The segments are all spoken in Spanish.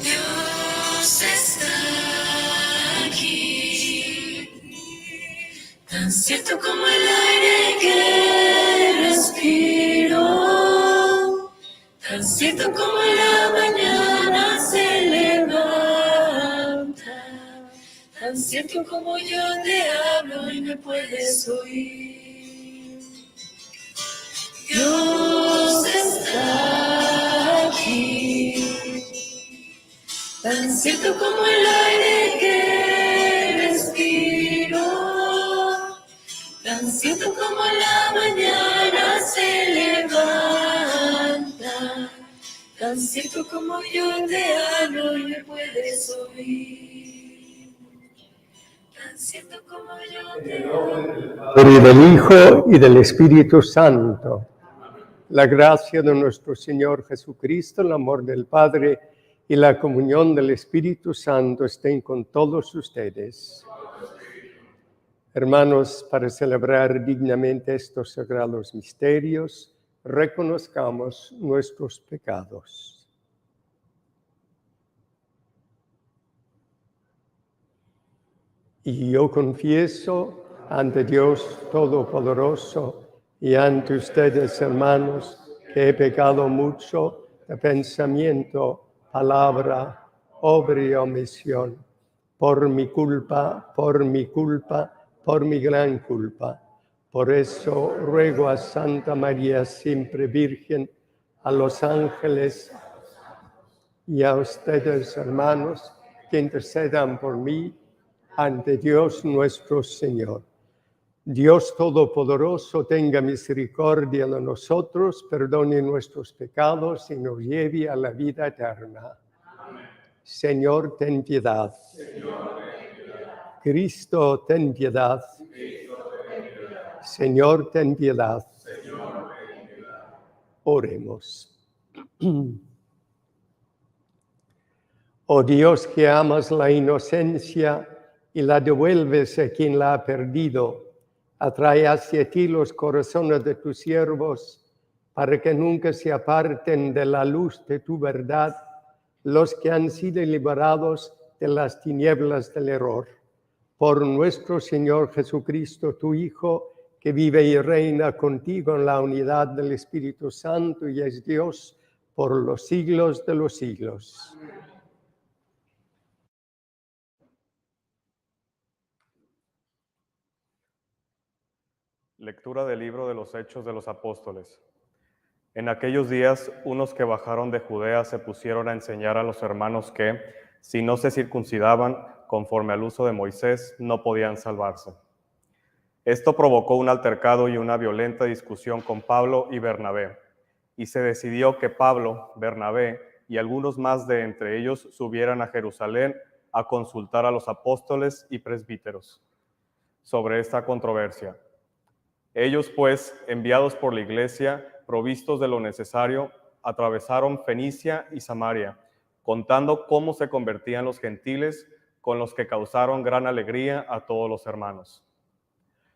Dios está aquí, tan cierto como el aire que respiro, tan cierto como la mañana se levanta, tan cierto como yo te hablo y me puedes oír. Dios está aquí, tan cierto como el aire que respiro, tan cierto como la mañana se levanta, tan cierto como yo te hablo y me puedes oír. Tan cierto como yo te hablo. Padre, y del Hijo y del Espíritu Santo. La gracia de nuestro Señor Jesucristo, el amor del Padre y la comunión del Espíritu Santo estén con todos ustedes. Hermanos, para celebrar dignamente estos sagrados misterios, reconozcamos nuestros pecados. Y yo confieso ante Dios Todopoderoso y ante ustedes, hermanos, que he pecado mucho de pensamiento, palabra, obra y omisión, por mi culpa, por mi gran culpa. Por eso ruego a Santa María, siempre Virgen, a los ángeles y a ustedes, hermanos, que intercedan por mí ante Dios nuestro Señor. Dios Todopoderoso tenga misericordia de nosotros, perdone nuestros pecados y nos lleve a la vida eterna. Amén. Señor, ten piedad. Señor, ten piedad. Cristo, ten piedad. Cristo, ten piedad. Señor, ten piedad. Señor, ten piedad. Oremos. Oh Dios, que amas la inocencia y la devuelves a quien la ha perdido, atrae hacia ti los corazones de tus siervos, para que nunca se aparten de la luz de tu verdad los que han sido liberados de las tinieblas del error. Por nuestro Señor Jesucristo, tu Hijo, que vive y reina contigo en la unidad del Espíritu Santo y es Dios por los siglos de los siglos. Lectura del libro de los Hechos de los Apóstoles. En aquellos días, unos que bajaron de Judea se pusieron a enseñar a los hermanos que, si no se circuncidaban conforme al uso de Moisés, no podían salvarse. Esto provocó un altercado y una violenta discusión con Pablo y Bernabé, y se decidió que Pablo, Bernabé y algunos más de entre ellos subieran a Jerusalén a consultar a los apóstoles y presbíteros sobre esta controversia. Ellos, pues, enviados por la iglesia, provistos de lo necesario, atravesaron Fenicia y Samaria, contando cómo se convertían los gentiles, con los que causaron gran alegría a todos los hermanos.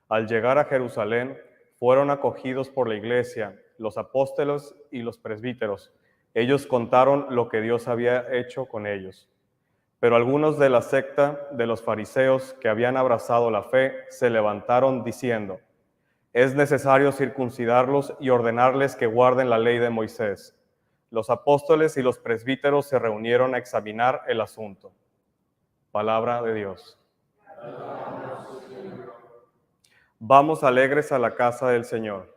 Al llegar a Jerusalén, fueron acogidos por la iglesia, los apóstoles y los presbíteros. Ellos contaron lo que Dios había hecho con ellos. Pero algunos de la secta de los fariseos que habían abrazado la fe se levantaron diciendo: es necesario circuncidarlos y ordenarles que guarden la ley de Moisés. Los apóstoles y los presbíteros se reunieron a examinar el asunto. Palabra de Dios. Vamos alegres a la casa del Señor.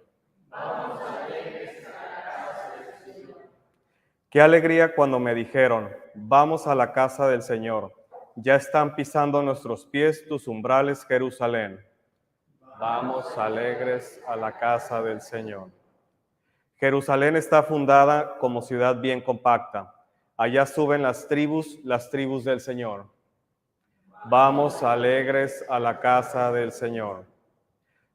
Qué alegría cuando me dijeron: vamos a la casa del Señor. Ya están pisando nuestros pies tus umbrales, Jerusalén. Vamos alegres a la casa del Señor. Jerusalén está fundada como ciudad bien compacta. Allá suben las tribus del Señor. Vamos alegres a la casa del Señor.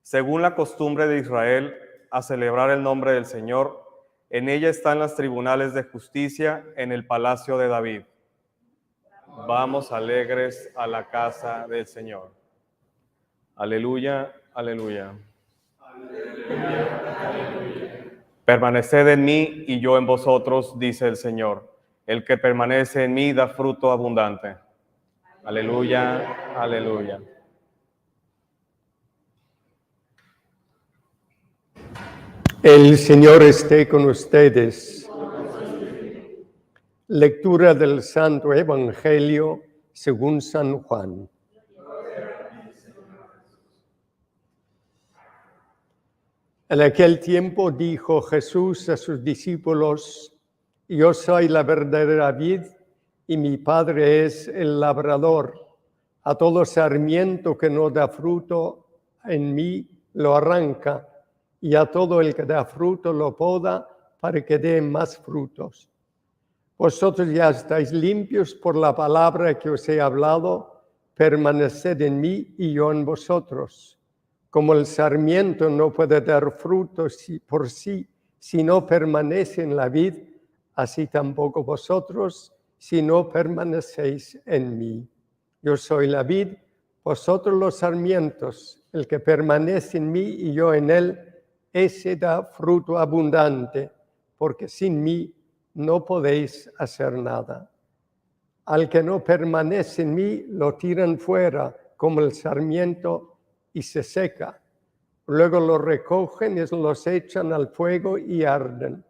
Según la costumbre de Israel, a celebrar el nombre del Señor, en ella están los tribunales de justicia en el palacio de David. Vamos alegres a la casa del Señor. Aleluya, aleluya. Permaneced en mí y yo en vosotros, dice el Señor. El que permanece en mí da fruto abundante. Aleluya, aleluya. El Señor esté con ustedes. Lectura del Santo Evangelio según San Juan. En aquel tiempo dijo Jesús a sus discípulos: Yo soy la verdadera vid y mi Padre es el labrador. A todo sarmiento que no da fruto en mí lo arranca, y a todo el que da fruto lo poda para que dé más frutos. Vosotros ya estáis limpios por la palabra que os he hablado. Permaneced en mí y yo en vosotros. Como el sarmiento no puede dar fruto por sí si no permanece en la vid, así tampoco vosotros si no permanecéis en mí. Yo soy la vid, vosotros los sarmientos. El que permanece en mí y yo en él, ese da fruto abundante, porque sin mí no podéis hacer nada. Al que no permanece en mí, lo tiran fuera como el sarmiento y se seca. Luego lo recogen y los echan al fuego y arden.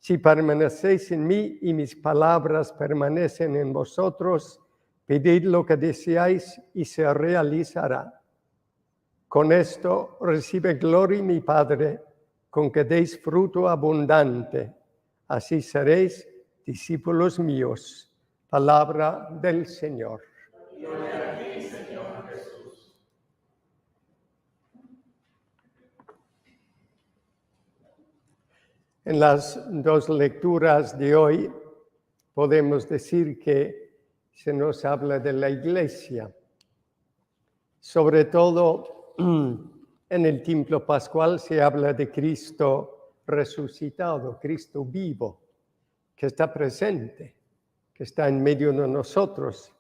Si permanecéis en mí y mis palabras permanecen en vosotros, pedid lo que deseáis y se realizará. Con esto recibe gloria mi Padre, con que deis fruto abundante. Así seréis discípulos míos. Palabra del Señor. Gloria a ti, Señor Jesús. En las dos lecturas de hoy podemos decir que se nos habla de la Iglesia, sobre todo en el tiempo pascual se habla de Cristo resucitado, Cristo vivo, que está presente, que está en medio de nosotros.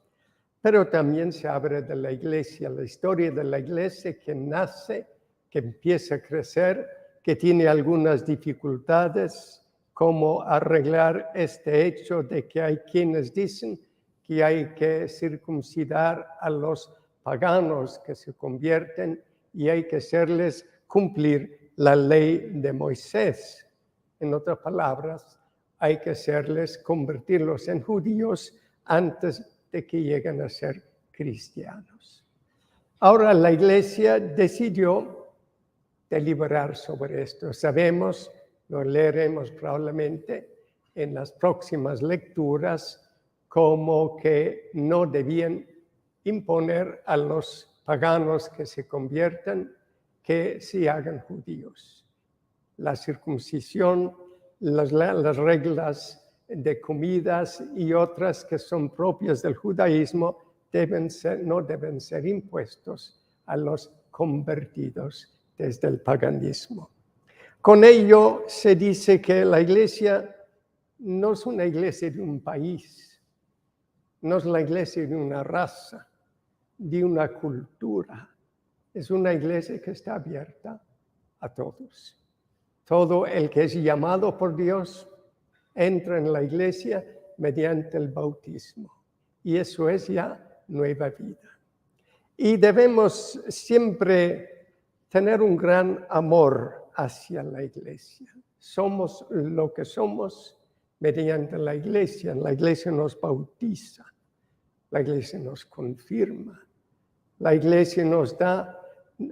Pero también se habla de la Iglesia, la historia de la Iglesia que nace, que empieza a crecer, que tiene algunas dificultades, como arreglar este hecho de que hay quienes dicen que hay que circuncidar a los paganos que se convierten y hay que hacerles cumplir la ley de Moisés. En otras palabras, hay que hacerles convertirlos en judíos antes de que lleguen a ser cristianos. Ahora la Iglesia decidió deliberar sobre esto. Sabemos, lo leeremos probablemente en las próximas lecturas, como que no debían imponer a los paganos que se conviertan que se hagan judíos. La circuncisión, las reglas de comidas y otras que son propias del judaísmo no deben ser impuestos a los convertidos desde el paganismo. Con ello se dice que la Iglesia no es una iglesia de un país, no es la iglesia de una raza, de una cultura. Es una iglesia que está abierta a todos. Todo el que es llamado por Dios entra en la iglesia mediante el bautismo. Y eso es ya nueva vida. Y debemos siempre tener un gran amor hacia la iglesia. Somos lo que somos mediante la iglesia. La iglesia nos bautiza. La iglesia nos confirma. La iglesia nos da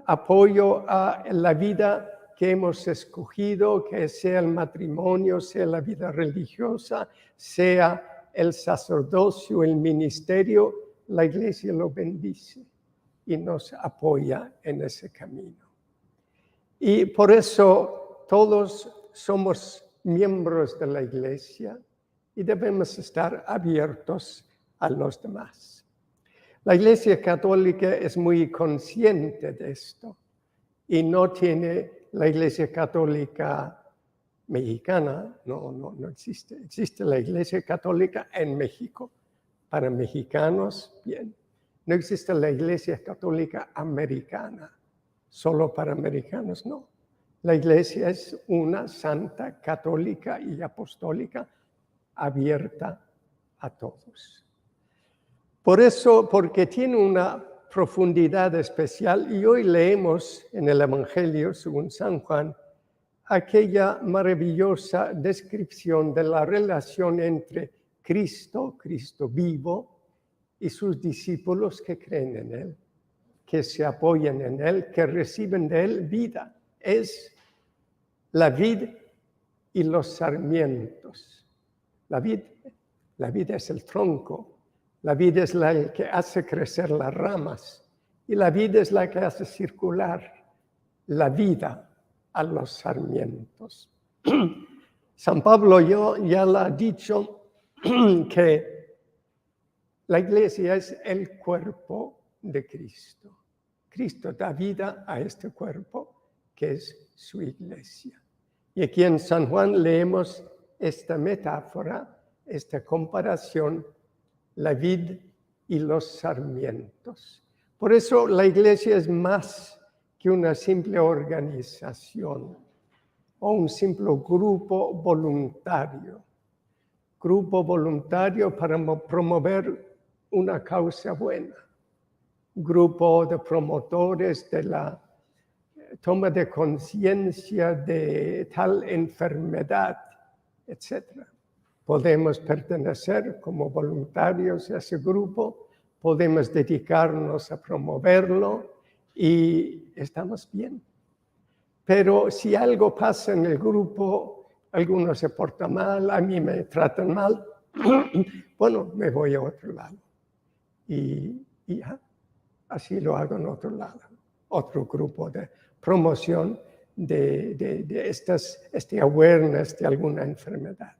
apoyo a la vida que hemos escogido, que sea el matrimonio, sea la vida religiosa, sea el sacerdocio, el ministerio. La iglesia lo bendice y nos apoya en ese camino. Y por eso todos somos miembros de la iglesia y debemos estar abiertos a los demás. La Iglesia Católica es muy consciente de esto y no tiene la Iglesia Católica mexicana, no existe. Existe la Iglesia Católica en México. Para mexicanos, bien. No existe la Iglesia Católica americana, solo para americanos, no. La Iglesia es una santa, católica y apostólica, abierta a todos. Por eso, porque tiene una profundidad especial, y hoy leemos en el Evangelio, según San Juan, aquella maravillosa descripción de la relación entre Cristo vivo, y sus discípulos que creen en Él, que se apoyan en Él, que reciben de Él vida. Es la vid y los sarmientos. La vid es el tronco, la vid es la que hace crecer las ramas, y la vid es la que hace circular la vida a los sarmientos. San Pablo ya lo ha dicho que la Iglesia es el cuerpo de Cristo. Cristo da vida a este cuerpo que es su Iglesia. Y aquí en San Juan leemos esta metáfora, esta comparación, la vid y los sarmientos. Por eso la Iglesia es más que una simple organización o un simple grupo voluntario. Grupo voluntario para promover una causa buena. Grupo de promotores de la toma de conciencia de tal enfermedad, etc. Podemos pertenecer como voluntarios a ese grupo, podemos dedicarnos a promoverlo y estamos bien. Pero si algo pasa en el grupo, algunos se portan mal, a mí me tratan mal, bueno, me voy a otro lado. Y ya, así lo hago en otro lado. Otro grupo de promoción de este awareness de alguna enfermedad.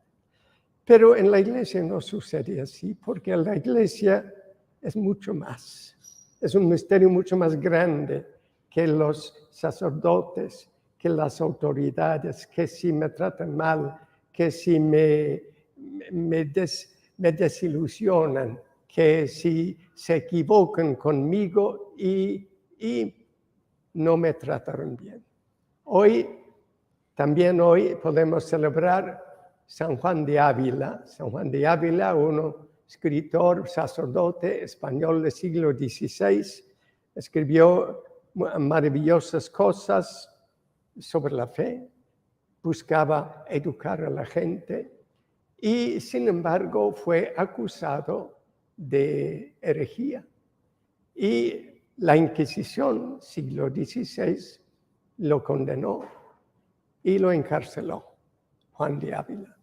Pero en la Iglesia no sucede así, porque la Iglesia es mucho más. Es un misterio mucho más grande que los sacerdotes, que las autoridades, que si me tratan mal, que si me desilusionan, que si se equivocan conmigo y no me trataron bien. También hoy podemos celebrar San Juan de Ávila. San Juan de Ávila, un escritor, sacerdote español del siglo XVI, escribió maravillosas cosas sobre la fe, buscaba educar a la gente y, sin embargo, fue acusado de herejía. Y la Inquisición, siglo XVI, lo condenó y lo encarceló, Juan de Ávila.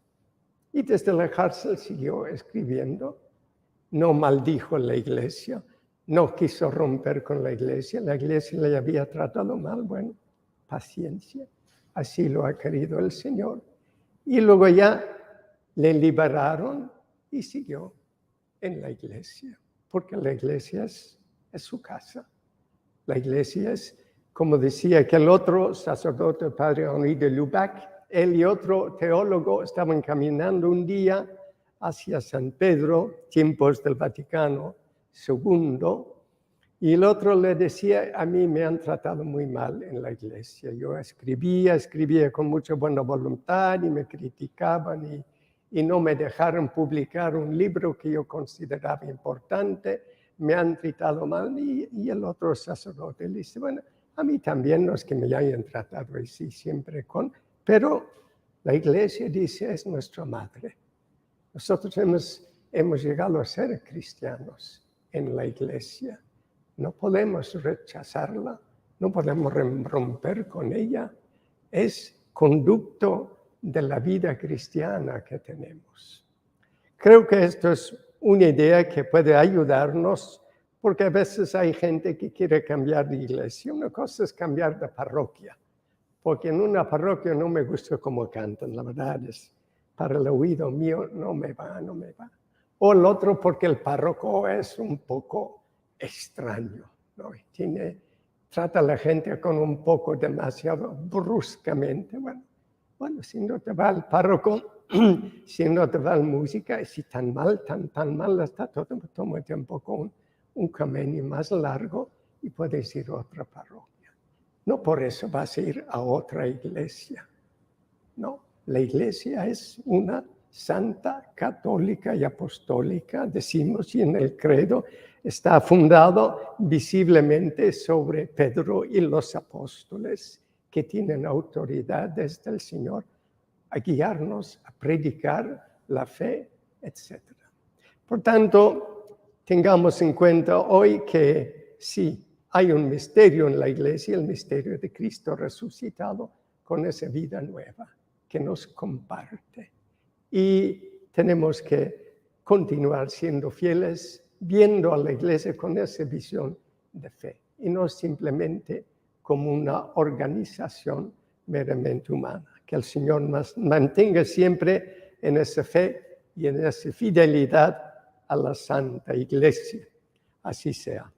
Y desde la cárcel siguió escribiendo, no maldijo la Iglesia, no quiso romper con la Iglesia le había tratado mal, bueno, paciencia, así lo ha querido el Señor. Y luego ya le liberaron y siguió en la Iglesia, porque la Iglesia es su casa. La Iglesia es, como decía aquel otro sacerdote, padre Henri de Lubac, él y otro teólogo estaban caminando un día hacia San Pedro, tiempos del Vaticano II, y el otro le decía, a mí me han tratado muy mal en la Iglesia. Yo escribía con mucha buena voluntad y me criticaban y no me dejaron publicar un libro que yo consideraba importante, me han tratado mal. Y el otro sacerdote le dice, bueno, a mí también no es que me hayan tratado así siempre pero la Iglesia dice es nuestra madre. Nosotros hemos llegado a ser cristianos en la Iglesia. No podemos rechazarla, no podemos romper con ella. Es conducto de la vida cristiana que tenemos. Creo que esto es una idea que puede ayudarnos, porque a veces hay gente que quiere cambiar de iglesia. Una cosa es cambiar de parroquia, porque en una parroquia no me gusta cómo cantan, la verdad es, para el oído mío no me va. O el otro porque el párroco es un poco extraño, ¿no? Trata a la gente con un poco demasiado bruscamente. Bueno, si no te va el párroco, si no te va la música, si tan mal está, tómate un poco un camino más largo y puedes ir a otra parroquia. No por eso vas a ir a otra iglesia. No, la iglesia es una santa, católica y apostólica, decimos, y en el credo está fundado visiblemente sobre Pedro y los apóstoles, que tienen autoridad desde el Señor a guiarnos, a predicar la fe, etc. Por tanto, tengamos en cuenta hoy que sí, hay un misterio en la iglesia, el misterio de Cristo resucitado con esa vida nueva que nos comparte. Y tenemos que continuar siendo fieles, viendo a la iglesia con esa visión de fe y no simplemente como una organización meramente humana. Que el Señor nos mantenga siempre en esa fe y en esa fidelidad a la Santa Iglesia. Así sea.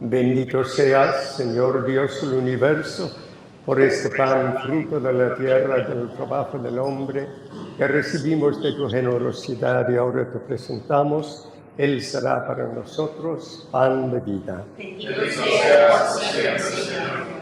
Bendito seas, Señor Dios del universo, por este pan, fruto de la tierra, del trabajo del hombre, que recibimos de tu generosidad y ahora te presentamos. Él será para nosotros pan de vida. Bendito seas, Señor.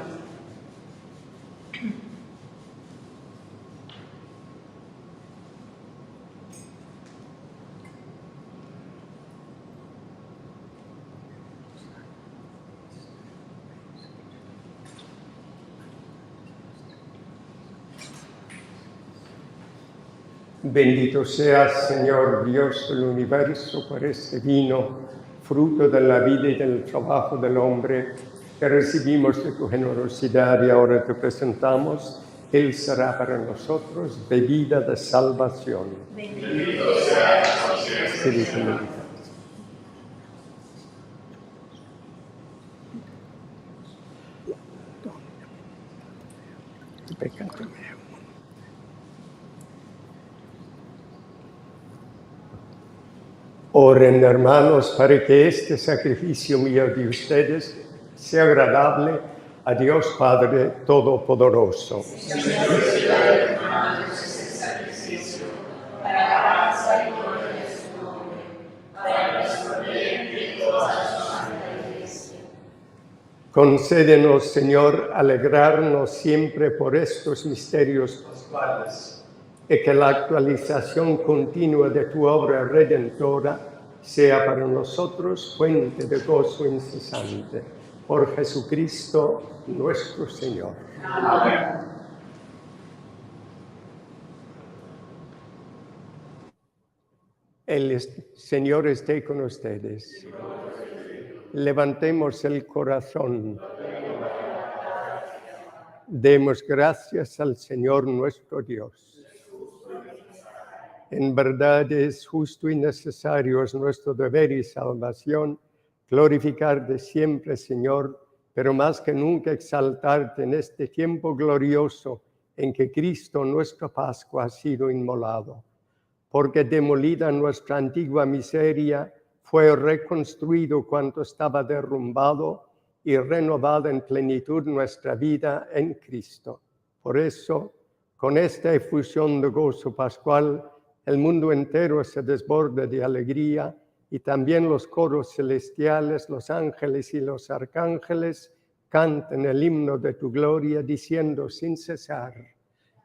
Bendito seas, Señor Dios del universo, por este vino, fruto de la vida y del trabajo del hombre, que recibimos de tu generosidad y ahora te presentamos. Él será para nosotros bebida de salvación. Bendito seas, Espíritu bendito. Oren, hermanos, para que este sacrificio mío de ustedes sea agradable a Dios Padre Todopoderoso. Concédenos, Señor, alegrarnos siempre por estos misterios pascuales, y que la actualización continua de tu obra redentora sea para nosotros fuente de gozo incesante. Por Jesucristo nuestro Señor. Amén. El Señor esté con ustedes. Levantemos el corazón. Demos gracias al Señor nuestro Dios. En verdad es justo y necesario, es nuestro deber y salvación, glorificarte siempre, Señor, pero más que nunca exaltarte en este tiempo glorioso en que Cristo, nuestra Pascua, ha sido inmolado. Porque demolida nuestra antigua miseria, fue reconstruido cuanto estaba derrumbado y renovada en plenitud nuestra vida en Cristo. Por eso, con esta efusión de gozo pascual, el mundo entero se desborda de alegría y también los coros celestiales, los ángeles y los arcángeles cantan el himno de tu gloria diciendo sin cesar: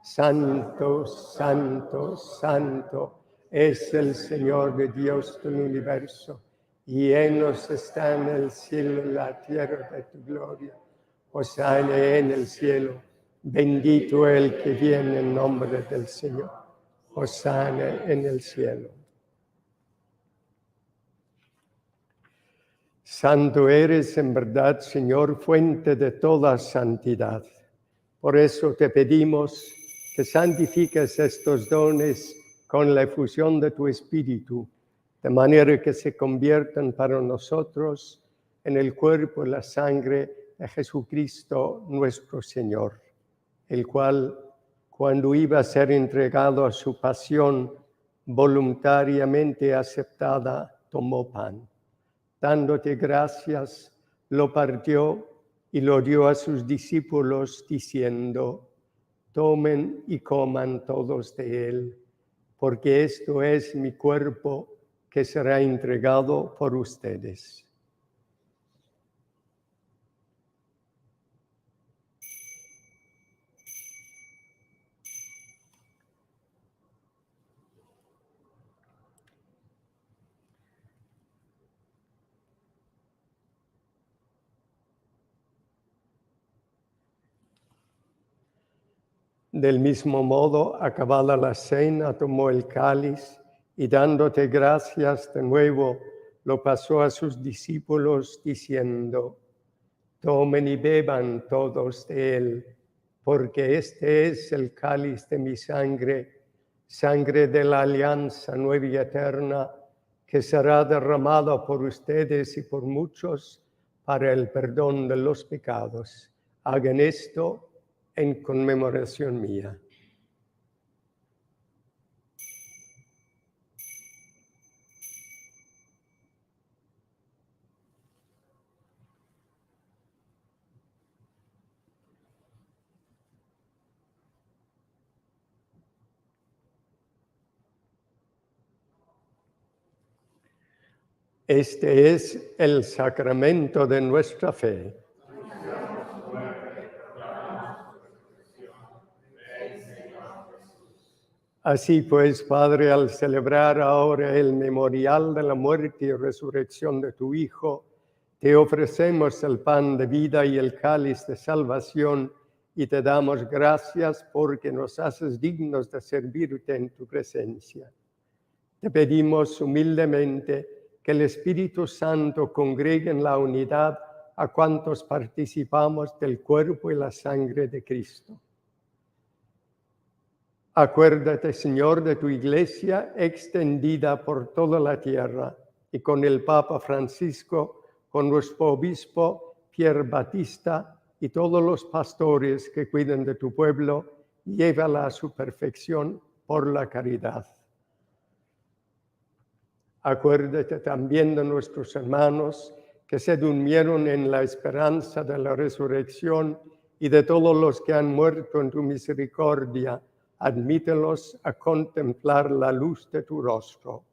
Santo, Santo, Santo es el Señor de Dios del universo, y llenos está en el cielo y la tierra de tu gloria. Hosana en el cielo, bendito el que viene en nombre del Señor. Hosana en el cielo. Santo eres en verdad, Señor, fuente de toda santidad. Por eso te pedimos que santifiques estos dones con la efusión de tu Espíritu, de manera que se conviertan para nosotros en el cuerpo y la sangre de Jesucristo nuestro Señor, el cual, cuando iba a ser entregado a su pasión voluntariamente aceptada, tomó pan. Dándote gracias, lo partió y lo dio a sus discípulos, diciendo: Tomen y coman todos de él, porque esto es mi cuerpo que será entregado por ustedes. Del mismo modo, acabada la cena, tomó el cáliz y dándote gracias de nuevo, lo pasó a sus discípulos diciendo: Tomen y beban todos de él, porque este es el cáliz de mi sangre, sangre de la alianza nueva y eterna, que será derramada por ustedes y por muchos para el perdón de los pecados. Hagan esto en conmemoración mía. Este es el sacramento de nuestra fe. Así pues, Padre, al celebrar ahora el memorial de la muerte y resurrección de tu Hijo, te ofrecemos el pan de vida y el cáliz de salvación y te damos gracias porque nos haces dignos de servirte en tu presencia. Te pedimos humildemente que el Espíritu Santo congregue en la unidad a cuantos participamos del cuerpo y la sangre de Cristo. Acuérdate, Señor, de tu Iglesia extendida por toda la tierra y con el Papa Francisco, con nuestro obispo Pier Battista y todos los pastores que cuiden de tu pueblo, llévala a su perfección por la caridad. Acuérdate también de nuestros hermanos que se durmieron en la esperanza de la resurrección y de todos los que han muerto en tu misericordia. Admítelos a contemplar la luz de tu rostro.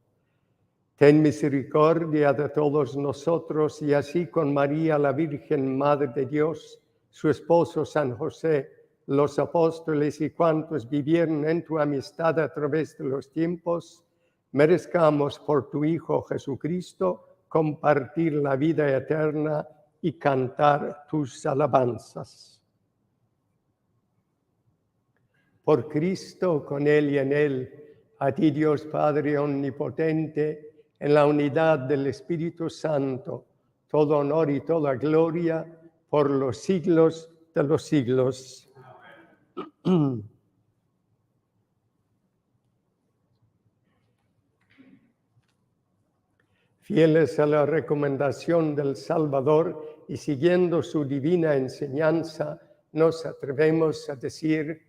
Ten misericordia de todos nosotros y así con María, la Virgen Madre de Dios, su esposo San José, los apóstoles y cuantos vivieron en tu amistad a través de los tiempos, merezcamos por tu Hijo Jesucristo compartir la vida eterna y cantar tus alabanzas. Por Cristo, con Él y en Él, a ti Dios Padre Omnipotente, en la unidad del Espíritu Santo, todo honor y toda gloria por los siglos de los siglos. Amén. Fieles a la recomendación del Salvador y siguiendo su divina enseñanza, nos atrevemos a decir: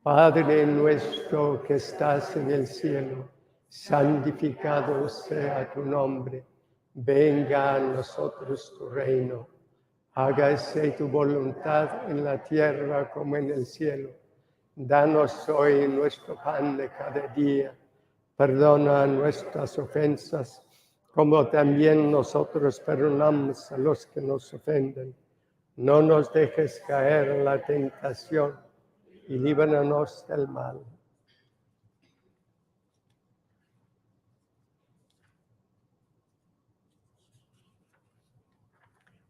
Padre nuestro que estás en el cielo, santificado sea tu nombre. Venga a nosotros tu reino. Hágase tu voluntad en la tierra como en el cielo. Danos hoy nuestro pan de cada día. Perdona nuestras ofensas, como también nosotros perdonamos a los que nos ofenden. No nos dejes caer en la tentación y líbranos del mal.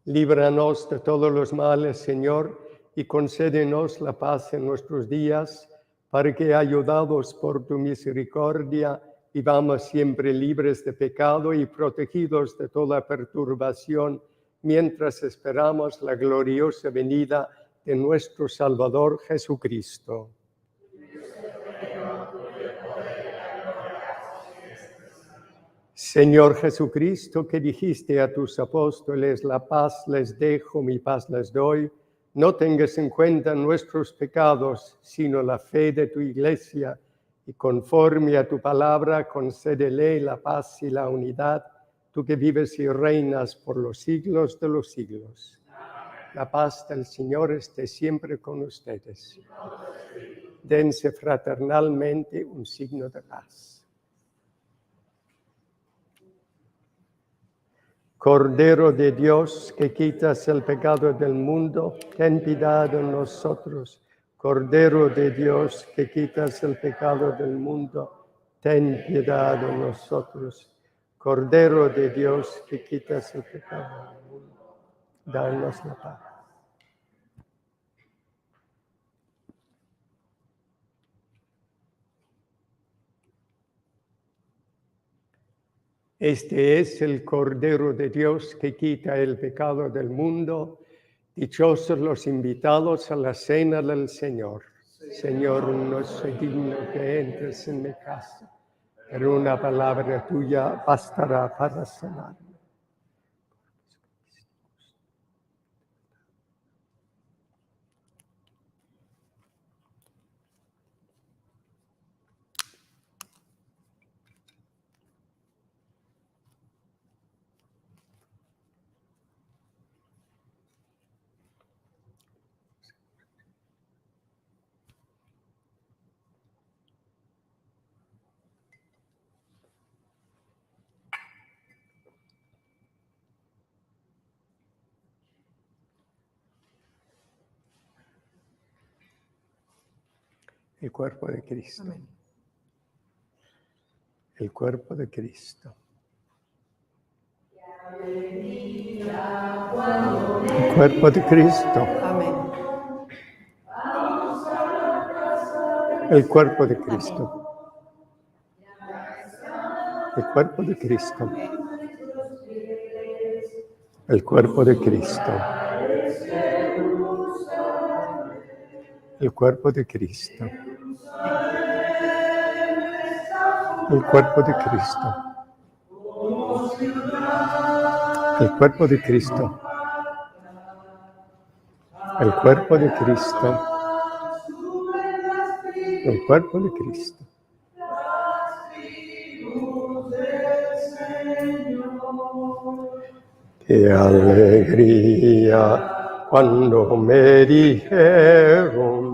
Líbranos de todos los males, Señor, y concédenos la paz en nuestros días, para que, ayudados por tu misericordia, vivamos siempre libres de pecado y protegidos de toda perturbación, mientras esperamos la gloriosa venida de nuestro Salvador Jesucristo. Señor Jesucristo, que dijiste a tus apóstoles: la paz les dejo, mi paz les doy, no tengas en cuenta nuestros pecados, sino la fe de tu Iglesia, y conforme a tu palabra concédele la paz y la unidad, tú que vives y reinas por los siglos de los siglos. La paz del Señor esté siempre con ustedes. Dense fraternalmente un signo de paz. Cordero de Dios, que quitas el pecado del mundo, ten piedad de nosotros. Cordero de Dios, que quitas el pecado del mundo, ten piedad de nosotros. Cordero de Dios, que quitas el pecado del mundo, danos la paz. Este es el Cordero de Dios que quita el pecado del mundo. Dichosos los invitados a la cena del Señor. Señor, no soy digno que entres en mi casa, pero una palabra tuya bastará para sanarme. El cuerpo de Cristo. Amén. El cuerpo de Cristo. El cuerpo de Cristo. Amén. El cuerpo de Cristo. El cuerpo de Cristo. El cuerpo de Cristo. El cuerpo de Cristo. El cuerpo de Cristo. El cuerpo de Cristo. El cuerpo de Cristo. El cuerpo de Cristo. Qué alegría cuando me dijeron: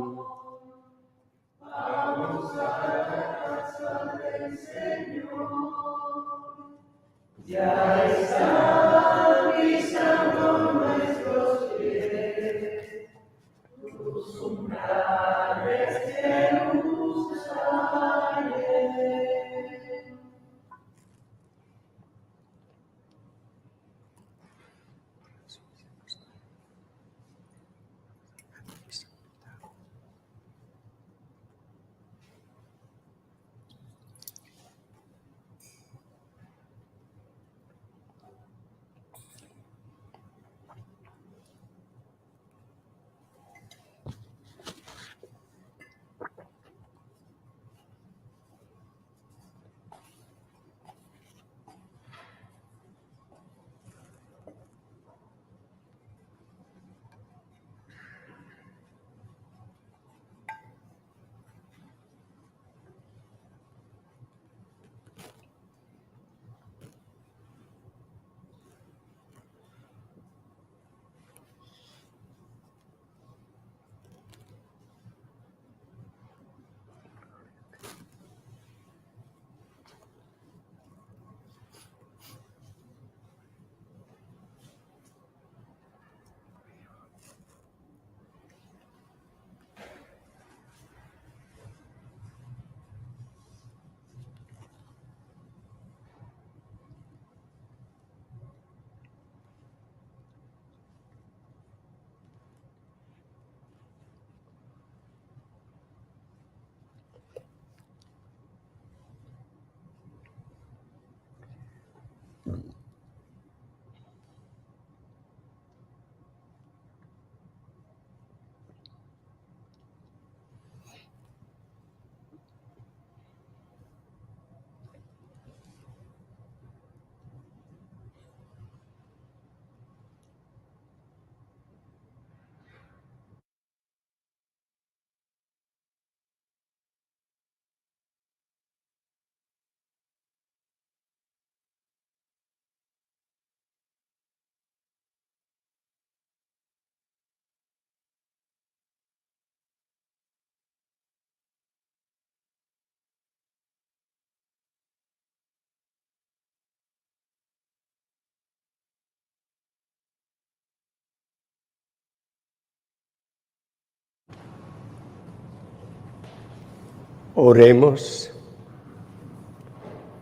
oremos.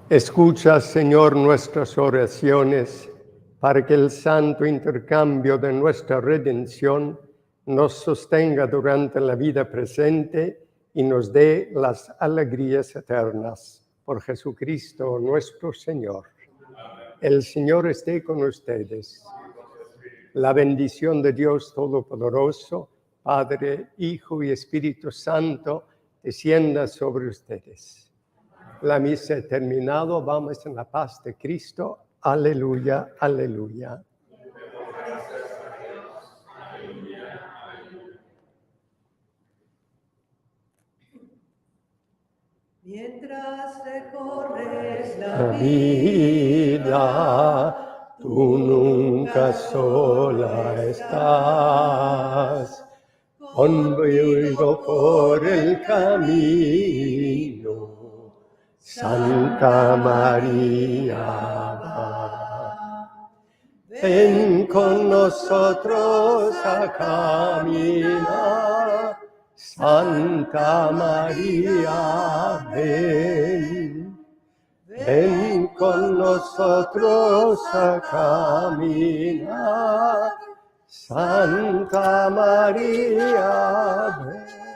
Escucha, Señor, nuestras oraciones, para que el santo intercambio de nuestra redención nos sostenga durante la vida presente y nos dé las alegrías eternas. Por Jesucristo nuestro Señor. El Señor esté con ustedes. La bendición de Dios Todopoderoso, Padre, Hijo y Espíritu Santo, descienda sobre ustedes. La misa ha terminado, vamos en la paz de Cristo. Aleluya, aleluya. Mientras recorres la La vida, tú nunca sola estás, conmigo por el camino. Santa María va, ven con nosotros a caminar, Santa María, ven. Ven con nosotros a caminar. Santa María, ven.